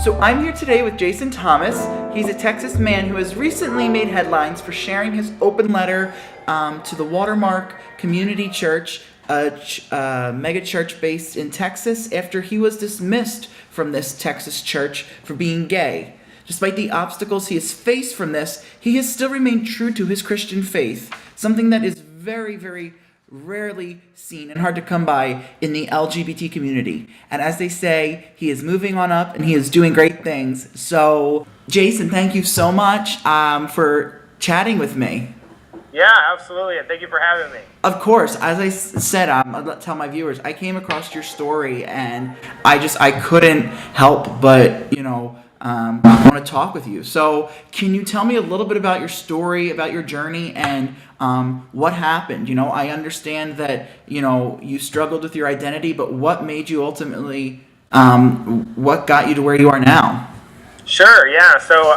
So I'm here today with Jason Thomas. He's a Texas man who has recently made headlines for sharing his open letter to the Watermark Community Church, a mega church based in Texas, after he was dismissed from this Texas church for being gay. Despite the obstacles he has faced from this, he has still remained true to his Christian faith, something that is very, very rarely seen and hard to come by in the LGBT community. And as they say, he is moving on up and he is doing great things. So, Jason, thank you so much for chatting with me. Yeah, absolutely. And thank you for having me. Of course, as I said, I'll tell my viewers, I came across your story and I couldn't help but, want to talk with you. So can you tell me a little bit about your story, about your journey, and what happened? I understand that, you struggled with your identity, but what made you ultimately, what got you to where you are now? Sure, yeah. So,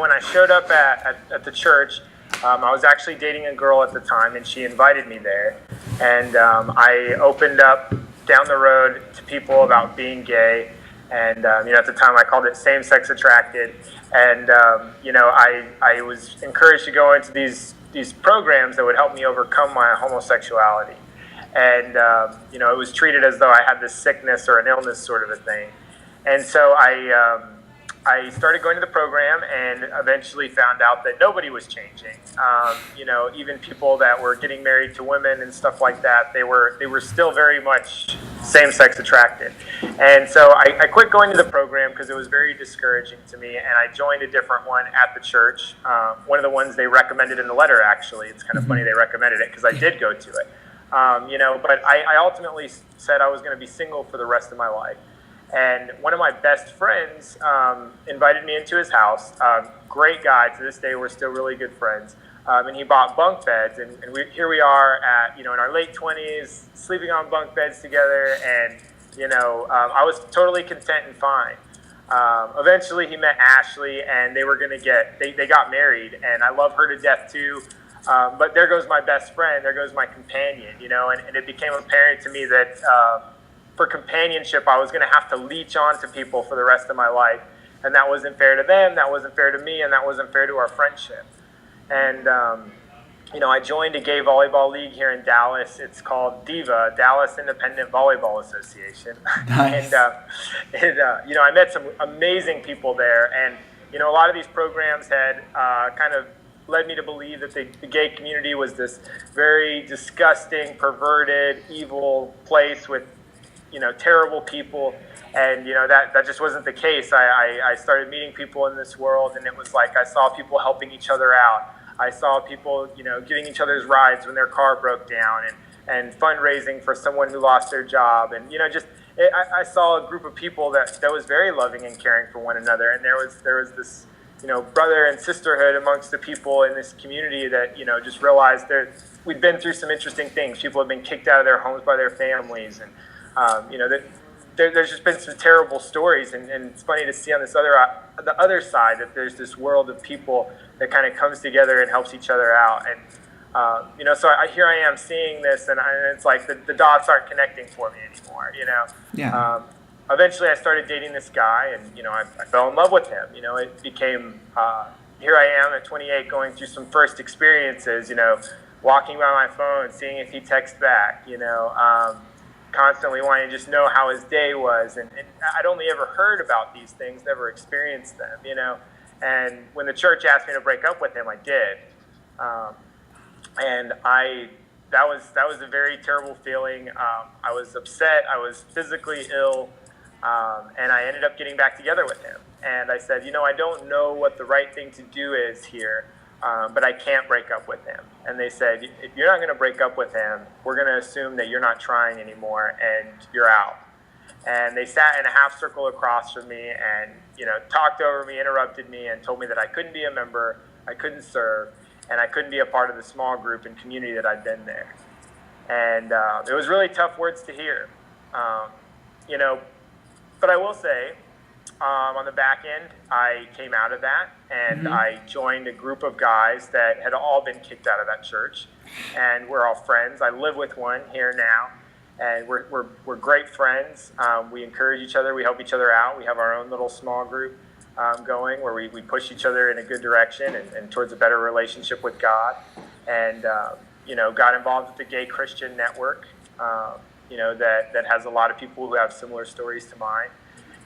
when I showed up at the church, I was actually dating a girl at the time, and she invited me there. And I opened up down the road to people about being gay. And, at the time I called it same-sex attracted. And, I was encouraged to go into these programs that would help me overcome my homosexuality. And, it was treated as though I had this sickness or an illness sort of a thing. And so I started going to the program and eventually found out that nobody was changing. Even people that were getting married to women and stuff like that, they were still very much same-sex attracted. And so I quit going to the program because it was very discouraging to me, and I joined a different one at the church. One of the ones they recommended in the letter, actually. It's kind of funny they recommended it because I did go to it. But I ultimately said I was going to be single for the rest of my life. And one of my best friends invited me into his house. Great guy. To this day, we're still really good friends. And he bought bunk beds. And here we are in our late 20s, sleeping on bunk beds together. And, I was totally content and fine. Eventually, he met Ashley, and they were going to they got married. And I love her to death, too. But there goes my best friend. There goes my companion, and it became apparent to me that for companionship, I was going to have to leech on to people for the rest of my life. And that wasn't fair to them, that wasn't fair to me, and that wasn't fair to our friendship. And, I joined a gay volleyball league here in Dallas. It's called DIVA, Dallas Independent Volleyball Association. Nice. And, I met some amazing people there. And, a lot of these programs had kind of led me to believe that the gay community was this very disgusting, perverted, evil place with terrible people, and that just wasn't the case. I started meeting people in this world, and it was like I saw people helping each other out. I saw people, giving each other's rides when their car broke down, and fundraising for someone who lost their job, and I saw a group of people that was very loving and caring for one another, and there was this brother and sisterhood amongst the people in this community that just realized that we'd been through some interesting things. People have been kicked out of their homes by their families, and there's just been some terrible stories, and it's funny to see on the other side that there's this world of people that kind of comes together and helps each other out. And so here I am seeing this, and it's like the dots aren't connecting for me anymore. Yeah. Eventually, I started dating this guy, and I fell in love with him. It became here I am at 28, going through some first experiences. Walking by my phone, seeing if he texts back. Constantly wanting to just know how his day was, and I'd only ever heard about these things, never experienced them, and when the church asked me to break up with him, I did, and that was a very terrible feeling. I was upset, I was physically ill, and I ended up getting back together with him, and I said, I don't know what the right thing to do is here, but I can't break up with him. And they said, if you're not going to break up with him, we're going to assume that you're not trying anymore and you're out. And they sat in a half circle across from me and, talked over me, interrupted me, and told me that I couldn't be a member, I couldn't serve, and I couldn't be a part of the small group and community that I'd been there. And it was really tough words to hear. But I will say, on the back end, I came out of that, and I joined a group of guys that had all been kicked out of that church, and we're all friends. I live with one here now, and we're great friends. We encourage each other. We help each other out. We have our own little small group going where we push each other in a good direction and towards a better relationship with God. And, got involved with the Gay Christian Network, that has a lot of people who have similar stories to mine.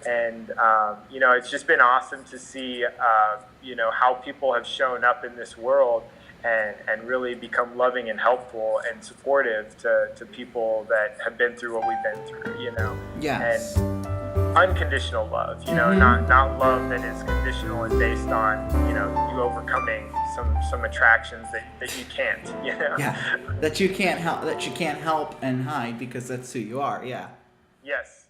And, it's just been awesome to see, how people have shown up in this world and really become loving and helpful and supportive to people that have been through what we've been through, Yes. And unconditional love, not love that is conditional and based on, you overcoming some attractions that you can't, Yeah, that you can't help and hide because that's who you are. Yeah. Yes.